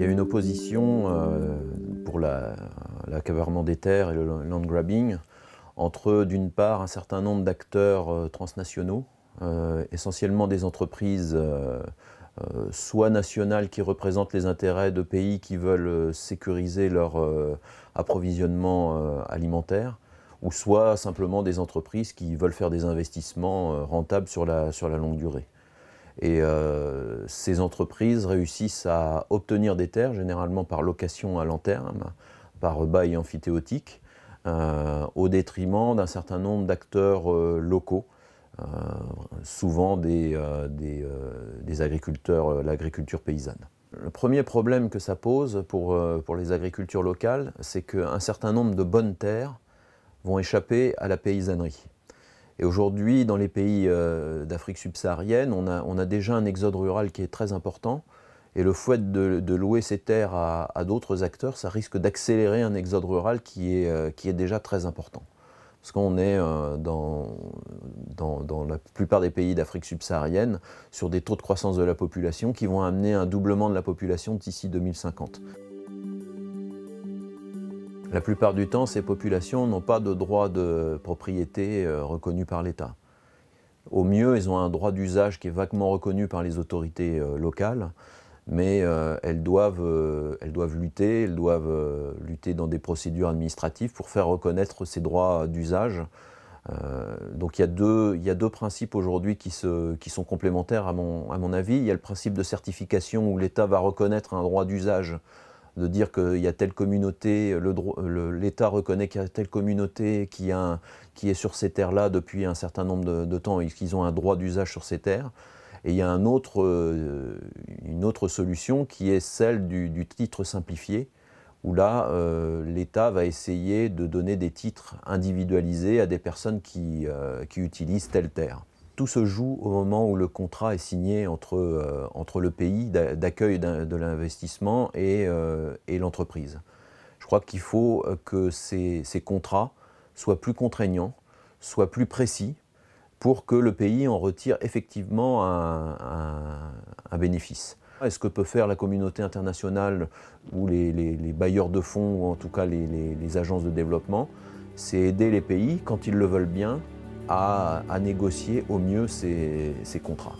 Il y a une opposition pour l'accaparement des terres et le land grabbing entre, d'une part, un certain nombre d'acteurs transnationaux, essentiellement des entreprises soit nationales qui représentent les intérêts de pays qui veulent sécuriser leur approvisionnement alimentaire, ou soit simplement des entreprises qui veulent faire des investissements rentables sur la longue durée. Et ces entreprises réussissent à obtenir des terres, généralement par location à long terme, par bail amphithéotique, au détriment d'un certain nombre d'acteurs locaux, souvent des agriculteurs, l'agriculture paysanne. Le premier problème que ça pose pour les agricultures locales, c'est qu'un certain nombre de bonnes terres vont échapper à la paysannerie. Et aujourd'hui, dans les pays d'Afrique subsaharienne, on a déjà un exode rural qui est très important. Et le fait de louer ces terres à d'autres acteurs, ça risque d'accélérer un exode rural qui est déjà très important. Parce qu'on est dans la plupart des pays d'Afrique subsaharienne sur des taux de croissance de la population qui vont amener un doublement de la population d'ici 2050. La plupart du temps, ces populations n'ont pas de droit de propriété reconnu par l'État. Au mieux, elles ont un droit d'usage qui est vaguement reconnu par les autorités locales, mais elles doivent lutter dans des procédures administratives pour faire reconnaître ces droits d'usage. Donc il y a deux principes aujourd'hui qui sont complémentaires à mon avis. Il y a le principe de certification où l'État va reconnaître un droit d'usage, de dire qu'il y a telle communauté, l'État reconnaît qu'il y a telle communauté qui est sur ces terres-là depuis un certain nombre de temps et qu'ils ont un droit d'usage sur ces terres. Et il y a une autre solution qui est celle du titre simplifié, où là, l'État va essayer de donner des titres individualisés à des personnes qui utilisent telle terre. Tout se joue au moment où le contrat est signé entre le pays d'accueil de l'investissement et l'entreprise. Je crois qu'il faut que ces contrats soient plus contraignants, soient plus précis, pour que le pays en retire effectivement un bénéfice. Et ce que peut faire la communauté internationale ou les bailleurs de fonds, ou en tout cas les agences de développement, c'est aider les pays, quand ils le veulent bien, à négocier au mieux ces contrats.